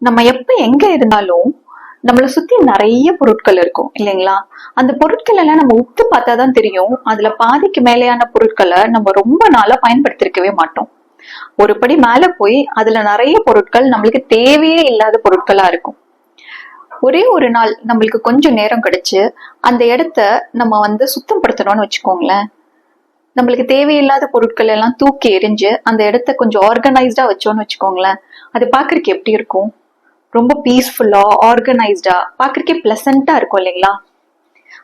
நம்ம எப்ப எங்க இருந்தாலும் நம்மளை சுத்தி நிறைய பொருட்கள் இருக்கும் இல்லைங்களா? அந்த பொருட்கள் எல்லாம் நம்ம உத்து பார்த்தாதான் தெரியும். அதுல பாதிக்கு மேலேயான பொருட்களை நம்ம ரொம்ப நாளா பயன்படுத்திருக்கவே மாட்டோம். ஒரு படி மேல போய் அதுல நிறைய பொருட்கள் நம்மளுக்கு தேவையே இல்லாத பொருட்களா இருக்கும். ஒரே ஒரு நாள் நம்மளுக்கு கொஞ்சம் நேரம் கிடைச்சு அந்த இடத்த நம்ம சுத்தம் படுத்தணும்னு வச்சுக்கோங்களேன். நம்மளுக்கு தேவையில்லாத பொருட்கள் எல்லாம் தூக்கி எறிஞ்சு அந்த இடத்த கொஞ்சம் ஆர்கனைஸ்டா வச்சோம்னு வச்சுக்கோங்களேன். அது பாக்குறதுக்கு எப்படி இருக்கும்? ரொம்ப பீஸ்ஃபுல்லா ஆர்கனைஸ்டா பாக்குறதுக்கே பிளசண்டா இருக்கும் இல்லைங்களா?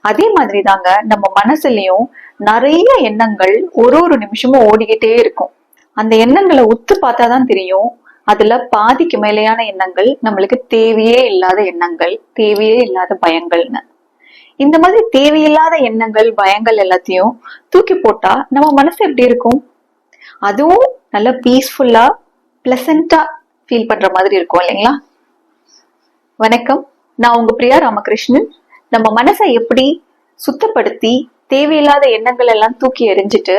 அதே மாதிரி தாங்க நம்ம மனசுலயும் நிறைய எண்ணங்கள் ஒரு நிமிஷமும் ஓடிக்கிட்டே இருக்கும். அந்த எண்ணங்களை உத்து பார்த்தாதான் தெரியும் அதுல பாதிக்கு மேலேயான எண்ணங்கள் நம்மளுக்கு தேவையே இல்லாத எண்ணங்கள், தேவையே இல்லாத பயங்கள்னு. இந்த மாதிரி தேவையில்லாத எண்ணங்கள், பயங்கள் எல்லாத்தையும் தூக்கி போட்டா நம்ம மனசு எப்படி இருக்கும்? அதுவும் நல்ல பீஸ்ஃபுல்லா பிளசண்டா ஃபீல் பண்ற மாதிரி இருக்கும் இல்லைங்களா? வணக்கம், நான் உங்க பிரியா ராமகிருஷ்ணன். நம்ம மனசை எப்படி சுத்தப்படுத்தி தேவையில்லாத எண்ணங்கள் எல்லாம் தூக்கி எறிஞ்சிட்டு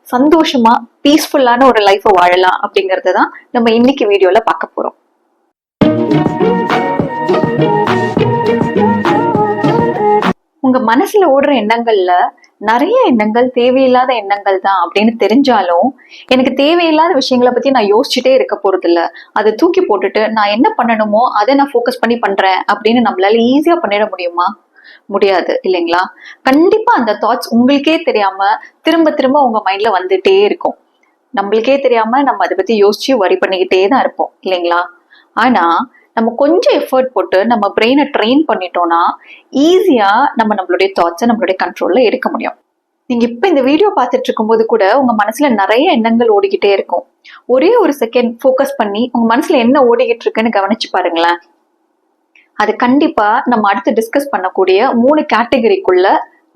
சந்தோஷமா பீஸ்ஃபுல்லான ஒரு லைஃபை வாழலாம் அப்படிங்கறதான் நம்ம இன்னைக்கு வீடியோல பார்க்க போறோம். உங்க மனசுல ஓடுற எண்ணங்கள்ல நிறைய எண்ணங்கள் தேவையில்லாத எண்ணங்கள் தான் அப்படின்னு தெரிஞ்சாலும், எனக்கு தேவையில்லாத விஷயங்களை பத்தி நான் யோசிச்சுட்டே இருக்க போறது இல்ல, அதை தூக்கி போட்டுட்டு நான் என்ன பண்ணணுமோ அதை நான் ஃபோக்கஸ் பண்ணி பண்றேன் அப்படின்னு நம்மளால ஈஸியா பண்ணிட முடியுமா? முடியாது இல்லைங்களா? கண்டிப்பா அந்த தாட்ஸ் உங்களுக்கே தெரியாம திரும்ப திரும்ப உங்க மைண்ட்ல வந்துட்டே இருக்கும். நம்மளுக்கே தெரியாம நம்ம அதை பத்தி யோசிச்சு வரி பண்ணிக்கிட்டே தான் இருப்போம் இல்லைங்களா? ஆனா நம்ம கொஞ்சம் எஃபர்ட் போட்டு நம்ம பிரெயினை ட்ரெயின் பண்ணிட்டோம்னா ஈஸியா நம்மளுடைய தாட்ஸை நம்மளுடைய கண்ட்ரோல்ல எடுக்க முடியும். நீங்க இப்ப இந்த வீடியோ பார்த்துட்டு இருக்கும்போது கூட உங்க மனசுல நிறைய எண்ணங்கள் ஓடிக்கிட்டே இருக்கும். ஒரே ஒரு செகண்ட் ஃபோக்கஸ் பண்ணி உங்க மனசுல என்ன ஓடிக்கிட்டு இருக்குன்னு கவனிச்சு பாருங்களேன். அது கண்டிப்பா நம்ம அடுத்து டிஸ்கஸ் பண்ணக்கூடிய 3 கேட்டகரிக்குள்ள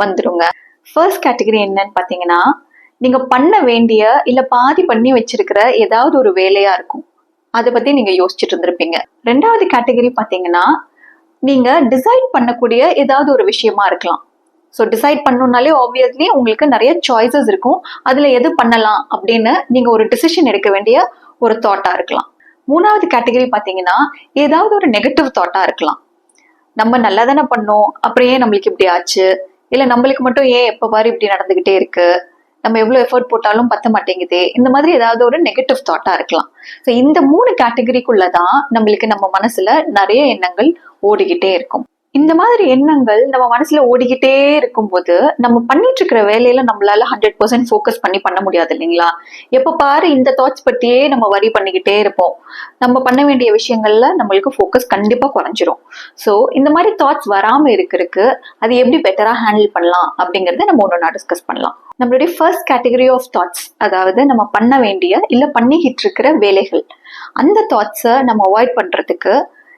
வந்துருங்க. ஃபர்ஸ்ட் கேட்டகரி என்னன்னு பாத்தீங்கன்னா, நீங்க பண்ண வேண்டிய இல்ல பாதி பண்ணி வச்சிருக்கிற ஏதாவது ஒரு வேலையா இருக்கும். அதை பத்தி நீங்க யோசிச்சுட்டு இருந்திருப்பீங்க. 2வது கேட்டகரி பாத்தீங்கன்னா, நீங்க டிசைட் பண்ணக்கூடிய ஏதாவது ஒரு விஷயமா இருக்கலாம். ஸோ டிசைட் பண்ணணும்னாலே ஆப்வியஸ்லி உங்களுக்கு நிறைய சாய்ஸஸ் இருக்கும். அதுல எது பண்ணலாம் அப்படின்னு நீங்க ஒரு டிசிஷன் எடுக்க வேண்டிய ஒரு தாட்டா இருக்கலாம். 3வது கேட்டகரி பாத்தீங்கன்னா, ஏதாவது ஒரு நெகட்டிவ் தாட்டா இருக்கலாம். நம்ம நல்லா தானே பண்ணோம், அப்புறம் ஏன் நம்மளுக்கு இப்படி ஆச்சு, இல்ல நம்மளுக்கு மட்டும் ஏன் எப்ப பாரு இப்படி நடந்துகிட்டே இருக்கு, நம்ம எவ்வளவு எஃபர்ட் போட்டாலும் பத்த மாட்டேங்குதே, இந்த மாதிரி ஏதாவது ஒரு நெகட்டிவ் தாட்டா இருக்கலாம். ஸோ இந்த 3 கேட்டகரிக்குள்ளதான் நம்மளுக்கு நம்ம மனசுல நிறைய எண்ணங்கள் ஓடிக்கிட்டே இருக்கும். இந்த மாதிரி எண்ணங்கள் நம்ம மனசுல ஓடிக்கிட்டே இருக்கும்போது நம்ம பண்ணிட்டு இருக்கிற வேலையில நம்மளால 100% ஃபோக்கஸ் பண்ண முடியாது இல்லைங்களா? எப்ப பாரு இந்த தாட்ஸ் பத்தியே நம்ம வரி பண்ணிக்கிட்டே இருப்போம். நம்ம பண்ண வேண்டிய விஷயங்கள்ல நம்மளுக்கு ஃபோக்கஸ் கண்டிப்பா குறைஞ்சிரும். ஸோ இந்த மாதிரி தாட்ஸ் வராம இருக்கிறதுக்கு அது எப்படி பெட்டரா ஹேண்டில் பண்ணலாம் அப்படிங்கறத நம்ம ஒன்னொன்னா டிஸ்கஸ் பண்ணலாம். நம்மளுடைய ஃபர்ஸ்ட் கேட்டகரி ஆஃப் தாட்ஸ், அதாவது நம்ம பண்ண வேண்டிய இல்ல பண்ணிக்கிட்டு இருக்கிற வேலைகள், அந்த தாட்ஸை நம்ம அவாய்ட் பண்றதுக்கு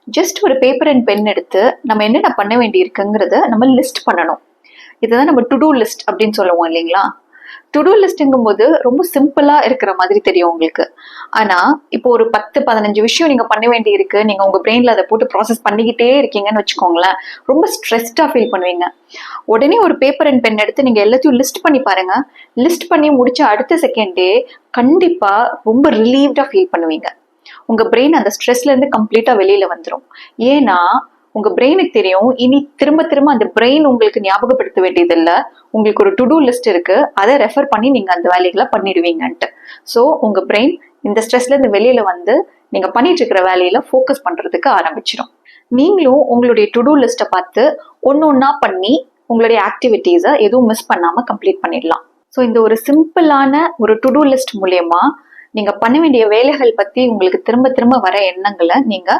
ஜஸ்ட் ஒரு பேப்பர் அண்ட் பென் எடுத்து நம்ம என்னென்ன பண்ண வேண்டி இருக்குங்கிறத நம்ம லிஸ்ட் பண்ணணும். இதுதான் நம்ம டு டூ லிஸ்ட் அப்படின்னு சொல்லுவோம் இல்லைங்களா? டு டூ லிஸ்ட்ங்கும் போது ரொம்ப சிம்பிளா இருக்கிற மாதிரி தெரியும் உங்களுக்கு. ஆனா இப்போ ஒரு 10-15 விஷயம் நீங்க பண்ண வேண்டி இருக்கு, நீங்க உங்க பிரெயின்ல அதை போட்டு ப்ராசஸ் பண்ணிக்கிட்டே இருக்கீங்கன்னு வச்சுக்கோங்களேன், ரொம்ப ஸ்ட்ரெஸ்டா ஃபீல் பண்ணுவீங்க. உடனே ஒரு பேப்பர் அண்ட் பென் எடுத்து நீங்க எல்லாத்தையும் லிஸ்ட் பண்ணி பாருங்க. லிஸ்ட் பண்ணி முடிச்ச அடுத்த செகண்டே கண்டிப்பா ரொம்ப ரிலீவ்டா ஃபீல் பண்ணுவீங்க. உங்க பிரெயின் அந்த ஸ்ட்ரெஸ்ல இருந்து கம்ப்ளீட்டா வெளியில வந்துடும். ஏன்னா உங்க பிரெயினுக்கு தெரியும், இனி திரும்ப திரும்ப அந்த பிரெயின் உங்களுக்கு ஞாபகப்படுத்த வேண்டியது இல்ல, உங்களுக்கு ஒரு டு டூ லிஸ்ட் இருக்கு, அதை ரெஃபர் பண்ணி நீங்க அந்த வேலைகளை பண்ணிடுவீங்கன்ட்டு. ஸோ உங்க பிரெயின் இந்த ஸ்ட்ரெஸ்ல இருந்து வெளியில வந்து நீங்க பண்ணிட்டு இருக்கிற வேலையில ஃபோக்கஸ் பண்றதுக்கு ஆரம்பிச்சிடும். நீங்களும் உங்களுடைய டு டூ லிஸ்ட்டை பார்த்து ஒன்னொன்னா பண்ணி உங்களுடைய ஆக்டிவிட்டீஸை எதுவும் மிஸ் பண்ணாம கம்ப்ளீட் பண்ணிடலாம். ஸோ இந்த ஒரு சிம்பிளான ஒரு டு டூ லிஸ்ட் மூலியமா நீங்க பண்ண வேண்டிய வேலைகள் பத்தி உங்களுக்கு திரும்ப திரும்ப வர எண்ணங்களை நீங்க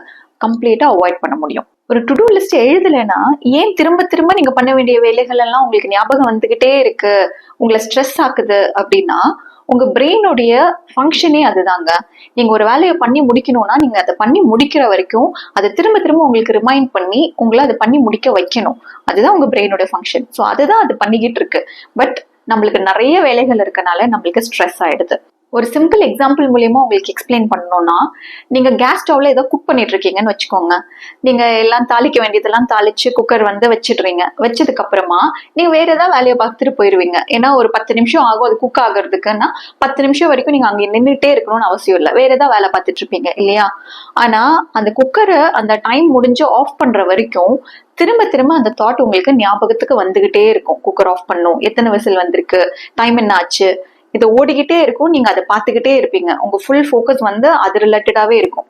கம்ப்ளீட்டா அவாய்ட் பண்ண முடியும். ஒரு டு டூ லிஸ்ட் எழுதலைன்னா ஏன் திரும்ப திரும்ப நீங்க பண்ண வேண்டிய வேலைகள் எல்லாம் உங்களுக்கு ஞாபகம் வந்துகிட்டே இருக்கு, உங்களை ஸ்ட்ரெஸ் ஆக்குது அப்படின்னா உங்க பிரெயினுடைய ஃபங்க்ஷனே அதுதாங்க. நீங்க ஒரு வேலையை பண்ணி முடிக்கணும்னா நீங்க அதை பண்ணி முடிக்கிற வரைக்கும் அதை திரும்ப திரும்ப உங்களுக்கு ரிமைண்ட் பண்ணி உங்களை அதை பண்ணி முடிக்க வைக்கணும். அதுதான் உங்க பிரெயினோட ஃபங்க்ஷன். ஸோ அதுதான் அது பண்ணிக்கிட்டு இருக்கு. பட் நம்மளுக்கு நிறைய வேலைகள் இருக்கனால நம்மளுக்கு ஸ்ட்ரெஸ் ஆயிடுது. ஒரு சிம்பிள் எக்ஸாம்பிள் மூலியமா உங்களுக்கு எக்ஸ்பிளைன் பண்ணணும்னா, நீங்க கேஸ் ஸ்டவ்ல ஏதோ குக் பண்ணிட்டு இருக்கீங்கன்னு வச்சுக்கோங்க. நீங்க எல்லாம் தாளிக்க வேண்டியதெல்லாம் தாளிச்சு குக்கர் வந்து வச்சிடுறீங்க. வச்சதுக்கு அப்புறமா நீங்க வேற ஏதாவது வேலையை பார்த்துட்டு போயிருவீங்க. ஏன்னா ஒரு 10 நிமிஷம் ஆகும் அது குக் ஆகுறதுக்குன்னா 10 நிமிஷம் வரைக்கும் நீங்க அங்க நின்றுட்டே இருக்கணும்னு அவசியம் இல்லை. வேற ஏதாவது வேலை பார்த்துட்டு இருப்பீங்க இல்லையா? ஆனா அந்த குக்கரை அந்த டைம் முடிஞ்சு ஆஃப் பண்ற வரைக்கும் திரும்ப திரும்ப அந்த தாட் உங்களுக்கு ஞாபகத்துக்கு வந்துகிட்டே இருக்கும். குக்கர் ஆஃப் பண்ணும், எத்தனை விசில் வந்திருக்கு, டைம் என்ன ஆச்சு, இது ஓடிக்கிட்டே இருக்கும். நீங்க அதை பார்த்துக்கிட்டே இருப்பீங்க. உங்க ஃபுல் ஃபோக்கஸ் வந்து அது ரிலேட்டடாவே இருக்கும்.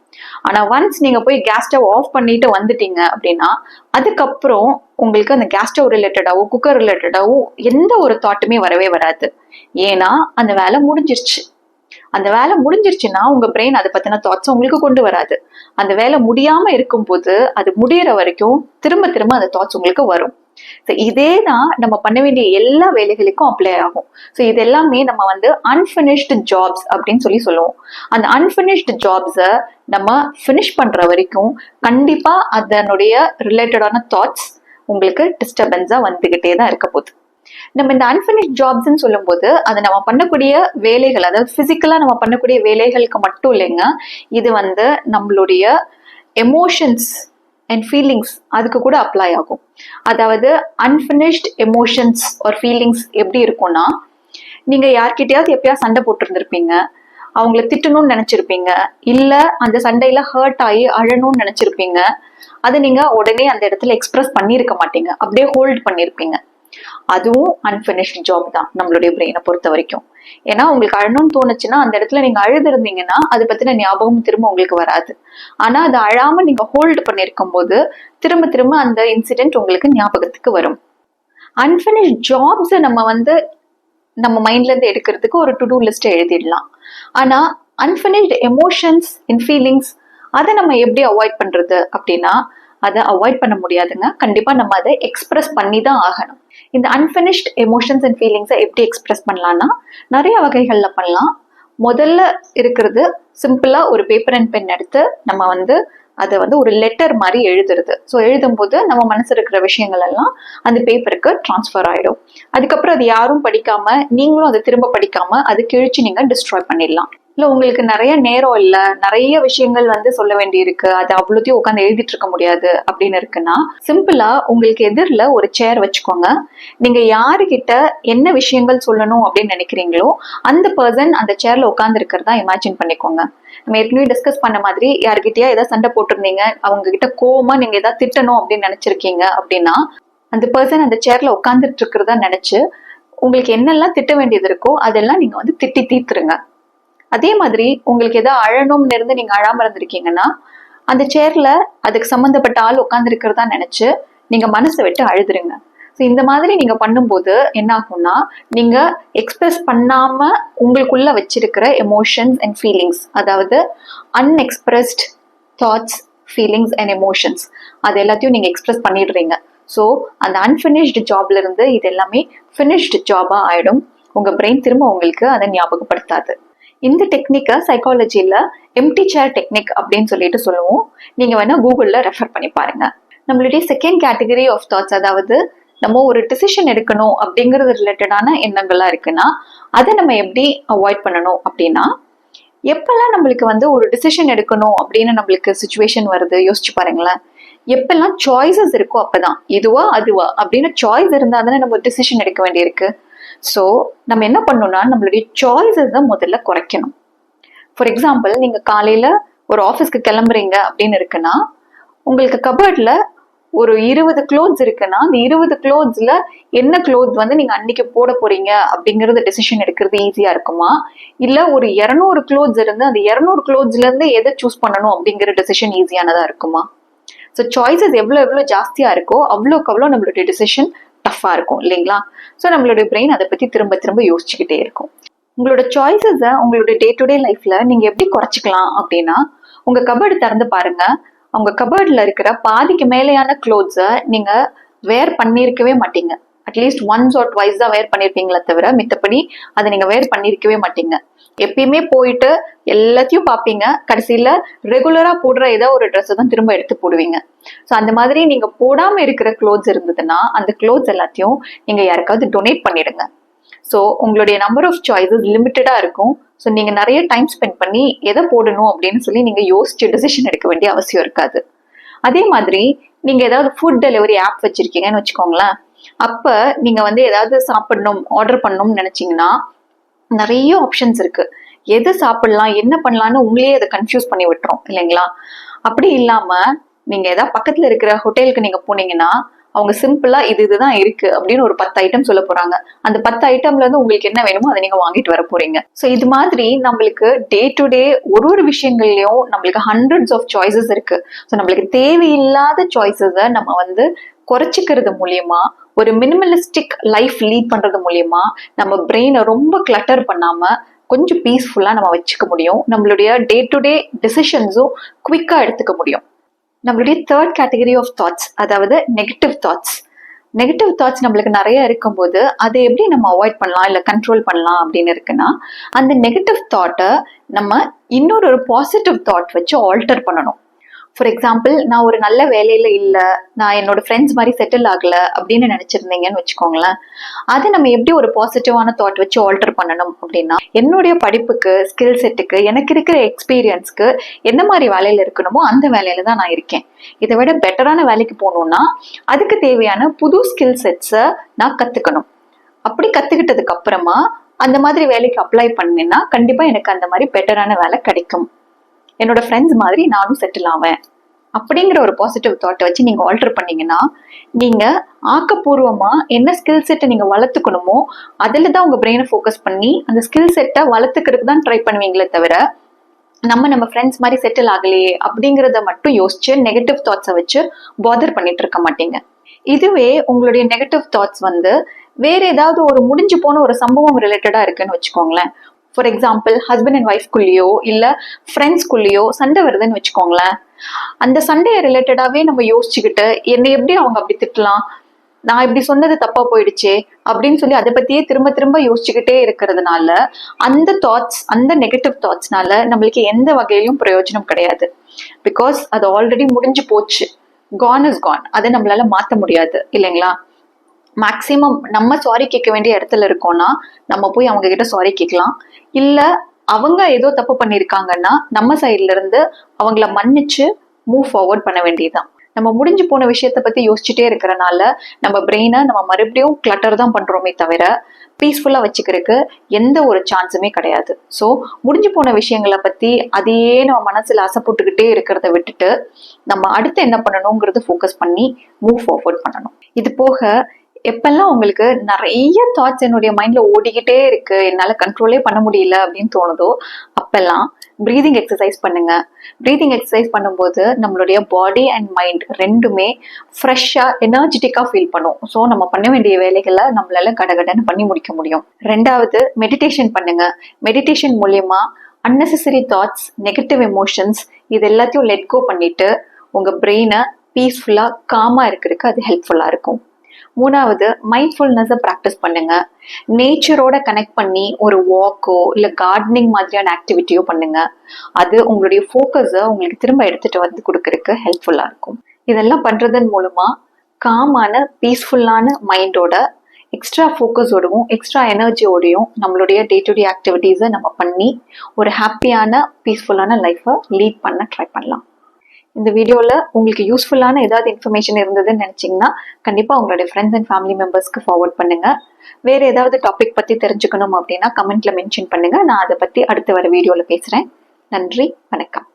ஆனா ஒன்ஸ் நீங்க போய் கேஸ் ஸ்டவ் ஆஃப் பண்ணிட்டு வந்துட்டீங்க அப்படின்னா அதுக்கப்புறம் உங்களுக்கு அந்த கேஸ் ஸ்டவ் ரிலேட்டடாவோ குக்கர் ரிலேட்டடாவோ எந்த ஒரு தாட்டுமே வரவே வராது. ஏன்னா அந்த வேலை முடிஞ்சிருச்சு. அந்த வேலை முடிஞ்சிருச்சுன்னா உங்க பிரெயின் அதை பத்தின தாட்ஸ் உங்களுக்கு கொண்டு வராது. அந்த வேலை முடியாம இருக்கும்போது அது முடியற வரைக்கும் திரும்ப திரும்ப அந்த தாட்ஸ் உங்களுக்கு வரும். இதே தான் நம்ம பண்ண வேண்டிய எல்லா வேலைகளுக்கும் அப்ளை ஆகும். ஸோ இது எல்லாமே நம்ம வந்து அன்பினிஷ்டு ஜாப்ஸ் அப்படின்னு சொல்லுவோம். அந்த அன்பினிஷ்டு ஜாப்ஸை நம்ம ஃபினிஷ் பண்ற வரைக்கும் கண்டிப்பா அதனுடைய ரிலேட்டடான தாட்ஸ் உங்களுக்கு டிஸ்டர்பன்ஸா வந்துகிட்டே தான் இருக்க போகுது. நம்ம இந்த அன்பினிஷ்ட் ஜாப்ஸ்ன்னு சொல்லும் போது அது நம்ம பண்ணக்கூடிய வேலைகள், அதாவது பிசிக்கலா நம்ம பண்ணக்கூடிய வேலைகளுக்கு மட்டும் இல்லைங்க. இது வந்து நம்மளுடைய எமோஷன்ஸ் அண்ட் ஃபீலிங்ஸ் அதுக்கு கூட அப்ளை ஆகும். அதாவது அன்பினிஷ்ட் எமோஷன்ஸ் ஒரு ஃபீலிங்ஸ் எப்படி இருக்கும்னா, நீங்க யார்கிட்டயாவது எப்பயாவது சண்டை போட்டு இருந்திருப்பீங்க, அவங்கள திட்டணும்னு நினைச்சிருப்பீங்க, இல்ல அந்த சண்டையில ஹர்ட் ஆகி அழணும்னு நினைச்சிருப்பீங்க. அதை நீங்க உடனே அந்த இடத்துல எக்ஸ்பிரஸ் பண்ணியிருக்க மாட்டீங்க, அப்படியே ஹோல்ட் பண்ணிருப்பீங்க. அதுவும் அன்பினிஷ்ட் ஜாப் தான் நம்மளுடைய பிரெயினை பொறுத்த வரைக்கும். ஏன்னா உங்களுக்கு அழணும்னு தோணுச்சுன்னா அந்த இடத்துல நீங்க அழுது இருந்தீங்கன்னா அதை பத்தின ஞாபகம் திரும்ப உங்களுக்கு வராது. ஆனா அது அழாம நீங்க ஹோல்டு பண்ணிருக்கும் போது திரும்ப திரும்ப அந்த இன்சிடென்ட் உங்களுக்கு ஞாபகத்துக்கு வரும். அன்பினிஷ்ட் ஜாப்ஸை நம்ம வந்து நம்ம மைண்ட்ல இருந்து எடுக்கிறதுக்கு ஒரு டு டூ லிஸ்ட் எழுதிடலாம். ஆனா அன்பினிஷ்ட் எமோஷன்ஸ் அண்ட் ஃபீலிங்ஸ் அதை நம்ம எப்படி அவாய்ட் பண்றது அப்படின்னா, அதை அவாய்ட் பண்ண முடியாதுங்க. கண்டிப்பா நம்ம அதை எக்ஸ்பிரஸ் பண்ணி தான் ஆகணும். இந்த அன்பினிஷ்ட் எமோஷன்ஸ் அண்ட் ஃபீலிங்ஸை எப்படி எக்ஸ்பிரஸ் பண்ணலாம்னா நிறைய வகைகள்ல பண்ணலாம். முதல்ல இருக்கிறது சிம்பிளா ஒரு பேப்பர் அண்ட் பென் எடுத்து நம்ம வந்து அதை வந்து ஒரு லெட்டர் மாதிரி எழுதுறது. ஸோ எழுதும் போது நம்ம மனசு இருக்கிற விஷயங்கள் எல்லாம் அந்த பேப்பருக்கு டிரான்ஸ்ஃபர் ஆயிடும். அதுக்கப்புறம் அது யாரும் படிக்காம நீங்களும் அதை திரும்ப படிக்காம அது கிழிச்சு நீங்க டிஸ்ட்ராய் பண்ணிடலாம். இல்ல உங்களுக்கு நிறைய நேரம் இல்ல, நிறைய விஷயங்கள் வந்து சொல்ல வேண்டி இருக்கு, அது அவ்வளோத்தையும் உட்காந்து எழுதிட்டு இருக்க முடியாது அப்படின்னு இருக்குன்னா சிம்பிளா உங்களுக்கு எதிரில் ஒரு சேர் வச்சுக்கோங்க. நீங்க யாருக்கிட்ட என்ன விஷயங்கள் சொல்லணும் அப்படின்னு நினைக்கிறீங்களோ அந்த பர்சன் அந்த சேர்ல உட்கார்ந்து இருக்கிறதா இமேஜின் பண்ணிக்கோங்க. நம்ம ஏற்கனவே டிஸ்கஸ் பண்ண மாதிரி யார்கிட்டயா ஏதாவது சண்டை போட்டிருந்தீங்க, அவங்க கிட்ட கோவமா நீங்க ஏதாவது திட்டணும் அப்படின்னு நினைச்சிருக்கீங்க அப்படின்னா அந்த பர்சன் அந்த சேர்ல உட்காந்துட்டு இருக்கிறதா நினைச்சு உங்களுக்கு என்னெல்லாம் திட்ட வேண்டியது இருக்கோ அதெல்லாம் நீங்க வந்து திட்டி தீர்த்துருங்க. அதே மாதிரி உங்களுக்கு ஏதாவது அழணும்னு இருந்து நீங்க அழாம இருந்திருக்கீங்கன்னா அந்த சேர்ல அதுக்கு சம்மந்தப்பட்ட ஆள் உட்கார்ந்து இருக்கிறதா நினைச்சு நீங்க மனசை விட்டு அழுதுருங்க. ஸோ இந்த மாதிரி நீங்க பண்ணும்போது என்ன ஆகும்னா நீங்க எக்ஸ்பிரஸ் பண்ணாம உங்களுக்குள்ள வச்சிருக்கிற எமோஷன்ஸ் அண்ட் ஃபீலிங்ஸ், அதாவது unexpressed thoughts, feelings and emotions, அது எல்லாத்தையும் நீங்க எக்ஸ்பிரஸ் பண்ணிடுறீங்க. ஸோ அந்த அன்பினிஷ்டு ஜாப்ல இருந்து இது எல்லாமே ஃபினிஷ்டு ஜாபா ஆயிடும். உங்க பிரெயின் திரும்ப உங்களுக்கு அதை ஞாபகப்படுத்தாது. இந்த டெக்னிக்கை சைக்காலஜியில் எம்டி சேர் டெக்னிக் அப்படின்னு சொல்லிட்டு சொல்லுவோம். நீங்கள் வேணால் கூகுளில் ரெஃபர் பண்ணி பாருங்க. நம்மளுடைய செகண்ட் கேட்டகரி ஆஃப் தாட்ஸ், அதாவது நம்ம ஒரு டிசிஷன் எடுக்கணும் அப்படிங்கிறது ரிலேட்டடான எண்ணங்கள்லாம் இருக்குன்னா அதை நம்ம எப்படி அவாய்ட் பண்ணணும் அப்படின்னா, எப்பெல்லாம் நம்மளுக்கு வந்து ஒரு டிசிஷன் எடுக்கணும் அப்படின்னு நம்மளுக்கு சுச்சுவேஷன் வருது யோசிச்சு பாருங்களேன். எப்பெல்லாம் சாய்ஸஸ் இருக்கோ அப்பதான் இதுவா அதுவா அப்படின்னு சாய்ஸ் இருந்தால் தானே நம்ம டிசிஷன் எடுக்க வேண்டியிருக்கு. ஸோ நம்ம என்ன பண்ணணும்னா நம்மளுடைய சாய்ஸஸை முதல்ல குறைக்கணும். ஃபார் எக்ஸாம்பிள், நீங்க காலையில ஒரு ஆஃபீஸ்க்கு கிளம்புறீங்க அப்படின்னு இருக்குன்னா உங்களுக்கு கபர்ட்ல ஒரு 20 க்ளோத்ஸ் இருக்குன்னா அந்த 20 க்ளோத்ஸ்ல என்ன க்ளோத் வந்து நீங்க அன்னைக்கு போட போறீங்க அப்படிங்கறது டெசிஷன் எடுக்கிறது ஈஸியா இருக்குமா, இல்ல ஒரு 200 க்ளோத்ஸ் இருந்து அந்த 200 க்ளோத்ஸ்ல இருந்து எதை சூஸ் பண்ணணும் அப்படிங்கிற டெசிஷன் ஈஸியானதா இருக்குமா? ஸோ சாய்ஸஸ் எவ்வளோ ஜாஸ்தியா இருக்கோ அவ்வளோக்கு அவ்வளோ நம்மளுடைய டெசிஷன் டஃபா இருக்கும் இல்லைங்களா? ஸோ நம்மளுடைய பிரெயின் அதை பத்தி திரும்ப திரும்ப யோசிச்சுக்கிட்டே இருக்கும். உங்களோட சாய்ஸஸை உங்களுடைய டே டு டே லைஃப்ல நீங்க எப்படி குறைச்சிக்கலாம் அப்படின்னா, உங்க கபர்டு திறந்து பாருங்க. உங்க கபர்ட்ல இருக்கிற பாதிக்கு மேலேயான க்ளோத்ஸை நீங்க வேர் பண்ணியிருக்கவே மாட்டீங்க. அட்லீஸ்ட் ஒன்ஸ் ஆர் ட்வைஸ் தான் வேர் பண்ணியிருப்பீங்களே தவிர மித்தபடி அதை நீங்க வேர் பண்ணியிருக்கவே மாட்டீங்க. எப்பயுமே போயிட்டு எல்லாத்தையும் பார்ப்பீங்க, கடைசியில ரெகுலரா போடுற ஏதோ ஒரு ட்ரெஸ்ஸை தான் திரும்ப எடுத்து போடுவீங்க. ஸோ அந்த மாதிரி நீங்க போடாம இருக்கிற க்ளோத்ஸ் இருந்ததுன்னா அந்த க்ளோத்ஸ் எல்லாத்தையும் நீங்க யாருக்காவது டொனேட் பண்ணிடுங்க. ஸோ உங்களுடைய நம்பர் ஆஃப் சாய்ஸஸ் லிமிட்டடா இருக்கும். ஸோ நீங்க நிறைய டைம் ஸ்பெண்ட் பண்ணி எதை போடணும் அப்படின்னு சொல்லி நீங்க யோசிச்சு டிசிஷன் எடுக்க வேண்டிய அவசியம் இருக்காது. அதே மாதிரி நீங்க ஏதாவது ஃபுட் டெலிவரி ஆப் வச்சிருக்கீங்கன்னு வச்சுக்கோங்களேன். அப்ப நீங்க ஏதாவது சாப்பிடணும், ஆர்டர் பண்ணணும்னு நினைச்சீங்கன்னா நிறைய ஆப்ஷன்ஸ் இருக்கு. எது சாப்பிடலாம், என்ன பண்ணலாம்னு உங்களையே அதை கன்ஃபியூஸ் பண்ணி விட்டுரும் இல்லைங்களா? அப்படி இல்லாம நீங்க ஏதாவது பக்கத்துல இருக்கிற ஹோட்டலுக்கு நீங்க போனீங்கன்னா அவங்க சிம்பிளா இதுதான் இருக்கு அப்படின்னு ஒரு 10 ஐட்டம் சொல்ல போறாங்க. அந்த 10 ஐட்டம்ல இருந்து உங்களுக்கு என்ன வேணுமோ அதை நீங்க வாங்கிட்டு வர போறீங்க. ஸோ இது மாதிரி நம்மளுக்கு டே டு டே ஒரு விஷயங்கள்லயும் நம்மளுக்கு ஹண்ட்ரட்ஸ் ஆஃப் சாய்ஸஸ் இருக்கு. ஸோ நம்மளுக்கு தேவையில்லாத சாய்ஸஸை நம்ம குறைச்சிக்கிறது மூலியமா, ஒரு மினிமலிஸ்டிக் லைஃப் லீட் பண்றது மூலியமா நம்ம பிரெயினை ரொம்ப கிளட்டர் பண்ணாம கொஞ்சம் பீஸ்ஃபுல்லா நம்ம வச்சுக்க முடியும். நம்மளுடைய டே டு டே டிசிஷன்ஸும் குவிக்கா எடுத்துக்க முடியும். நம்மளுடைய தேர்ட் கேட்டகரி ஆஃப் தாட்ஸ், அதாவது நெகட்டிவ் தாட்ஸ். நெகட்டிவ் தாட்ஸ் நம்மளுக்கு நிறைய இருக்கும்போது அதை எப்படி நம்ம அவாய்ட் பண்ணலாம் இல்லை கண்ட்ரோல் பண்ணலாம் அப்படின்னு இருக்குன்னா, அந்த நெகட்டிவ் தாட்டை நம்ம இன்னொரு பாசிட்டிவ் தாட் வச்சு ஆல்டர் பண்ணணும். ஃபார் எக்ஸாம்பிள், நான் ஒரு நல்ல வேலையில இல்லை, நான் என்னோட ஃப்ரெண்ட்ஸ் மாதிரி செட்டில் ஆகல அப்படின்னு நினைச்சிருந்தீங்கன்னு வச்சுக்கோங்களேன். அதை நம்ம எப்படி ஒரு பாசிட்டிவான தாட் வச்சு ஆல்டர் பண்ணணும் அப்படின்னா, என்னுடைய படிப்புக்கு, ஸ்கில் செட்டுக்கு, எனக்கு இருக்கிற எக்ஸ்பீரியன்ஸ்க்கு எந்த மாதிரி வேலையில இருக்கணுமோ அந்த வேலையில தான் நான் இருக்கேன். இதை விட பெட்டரான வேலைக்கு போகணும்னா அதுக்கு தேவையான புது ஸ்கில் செட்ஸை நான் கத்துக்கணும். அப்படி கத்துக்கிட்டதுக்கு அப்புறமா அந்த மாதிரி வேலைக்கு அப்ளை பண்ணேன்னா கண்டிப்பா எனக்கு அந்த மாதிரி பெட்டரான வேலை கிடைக்கும். என்னோட ஃப்ரெண்ட்ஸ் மாதிரி நானும் செட்டில் ஆவேன் அப்படிங்கிற ஒரு பாசிட்டிவ் தாட்டை வச்சு நீங்க ஆல்டர் பண்ணீங்கன்னா, நீங்க ஆக்கப்பூர்வமா என்ன ஸ்கில் செட்டை நீங்க வளர்த்துக்கணுமோ அதுல தான் உங்க பிரெயினை ஃபோக்கஸ் பண்ணி அந்த ஸ்கில் செட்டை வளர்த்துக்கிறதுக்கு தான் ட்ரை பண்ணுவீங்களே தவிர, நம்ம ஃப்ரெண்ட்ஸ் மாதிரி செட்டில் ஆகலையே அப்படிங்கிறத மட்டும் யோசிச்சு நெகட்டிவ் தாட்ஸை வச்சு பாதர் பண்ணிட்டு இருக்க மாட்டீங்க. இதுவே உங்களுடைய நெகட்டிவ் தாட்ஸ் வேற ஏதாவது ஒரு முடிஞ்சு போன ஒரு சம்பவம் ரிலேட்டடா இருக்குன்னு வச்சுக்கோங்களேன். ஃபார் எக்ஸாம்பிள், ஹஸ்பண்ட் அண்ட் ஒய்ஃப்குள்ளேயோ இல்ல ஃப்ரெண்ட்ஸ்குள்ளேயோ சண்டை வருதுன்னு வச்சுக்கோங்களேன். அந்த சண்டையை ரிலேட்டடாவே நம்ம யோசிச்சுக்கிட்டு என்னை எப்படி அவங்க அப்படி திட்டலாம், நான் இப்படி சொன்னது தப்பா போயிடுச்சே அப்படின்னு சொல்லி அதை பத்தியே திரும்ப திரும்ப யோசிச்சுக்கிட்டே இருக்கிறதுனால அந்த தாட்ஸ், அந்த நெகட்டிவ் தாட்ஸ்னால நம்மளுக்கு எந்த வகையிலும் பிரயோஜனம் கிடையாது. பிகாஸ் அது ஆல்ரெடி முடிஞ்சு போச்சு, கான் இஸ் கான். அதை நம்மளால மாத்த முடியாது இல்லைங்களா? மேக்சிமம் நம்ம சாரி கேட்க வேண்டிய இடத்துல இருக்கோம்னா நம்ம போய் அவங்க கிட்ட சாரி கேட்கலாம். இல்ல அவங்க ஏதோ தப்பு பண்ணிருக்காங்கன்னா நம்ம சைட்ல இருந்து அவங்கள மன்னிச்சு மூவ் ஃபார்வர்ட் பண்ண வேண்டியதுதான். நம்ம முடிஞ்சு போன விஷயத்த பத்தி யோசிச்சுட்டே இருக்கிறனால நம்ம பிரெயினை நம்ம மறுபடியும் கிளட்டர் தான் பண்றோமே தவிர பீஸ்ஃபுல்லா வச்சுக்கிறதுக்கு எந்த ஒரு சான்ஸுமே கிடையாது. ஸோ முடிஞ்சு போன விஷயங்களை பத்தி அதையே நம்ம மனசுல அசைப்பட்டுக்கிட்டே இருக்கிறத விட்டுட்டு நம்ம அடுத்து என்ன பண்ணணுங்கிறது ஃபோக்கஸ் பண்ணி மூவ் ஃபார்வர்ட் பண்ணணும். இது போக எப்பெல்லாம் உங்களுக்கு நிறைய தாட்ஸ் என்னுடைய மைண்ட்ல ஓடிக்கிட்டே இருக்கு, என்னால கண்ட்ரோலே பண்ண முடியல அப்படின்னு தோணுதோ அப்பெல்லாம் பிரீதிங் எக்ஸசைஸ் பண்ணுங்க. பிரீதிங் எக்ஸசைஸ் பண்ணும்போது நம்மளுடைய பாடி அண்ட் மைண்ட் ரெண்டுமே ஃப்ரெஷ்ஷா எனர்ஜெட்டிக்கா ஃபீல் பண்ணும். ஸோ நம்ம பண்ண வேண்டிய வேலைகளை நம்மளால கடகடன்னு பண்ணி முடிக்க முடியும். ரெண்டாவது, மெடிடேஷன் பண்ணுங்க. மெடிடேஷன் மூலியமா அன்னெசரி தாட்ஸ், நெகட்டிவ் எமோஷன்ஸ் இது எல்லாத்தையும் லெட் கோ பண்ணிட்டு உங்க பிரெயினை பீஸ்ஃபுல்லா காமா இருக்கிறதுக்கு அது ஹெல்ப்ஃபுல்லா இருக்கும். மூணாவது, மைண்ட்ஃபுல்னஸை ப்ராக்டிஸ் பண்ணுங்க. நேச்சரோட கனெக்ட் பண்ணி ஒரு வாக்கோ இல்லை கார்டனிங் மாதிரியான ஆக்டிவிட்டியோ பண்ணுங்க. அது உங்களுடைய ஃபோக்கஸை உங்களுக்கு திரும்ப எடுத்துட்டு கொடுக்கறதுக்கு ஹெல்ப்ஃபுல்லா இருக்கும். இதெல்லாம் பண்றதன் மூலமா காமான பீஸ்ஃபுல்லான மைண்டோட, எக்ஸ்ட்ரா ஃபோக்கஸோடவும் எக்ஸ்ட்ரா எனர்ஜியோடையும் நம்மளுடைய டே டு டே ஆக்டிவிட்டீஸை நம்ம பண்ணி ஒரு ஹாப்பியான பீஸ்ஃபுல்லான லைஃப்பை லீட் பண்ண ட்ரை பண்ணலாம். இந்த வீடியோவில் உங்களுக்கு யூஸ்ஃபுல்லான ஏதாவது இன்ஃபர்மேஷன் இருந்ததுன்னு நினச்சிங்கன்னா கண்டிப்பாக உங்களுடைய ஃப்ரெண்ட்ஸ் அண்ட் ஃபேமிலி மெம்பர்ஸ்க்கு ஃபார்வர்ட் பண்ணுங்கள். வேறு ஏதாவது டாபிக் பற்றி தெரிஞ்சுக்கணும் அப்படின்னா கமெண்ட்டில் மென்ஷன் பண்ணுங்கள். நான் அதை பற்றி அடுத்து வர வீடியோவில் பேசுகிறேன். நன்றி, வணக்கம்.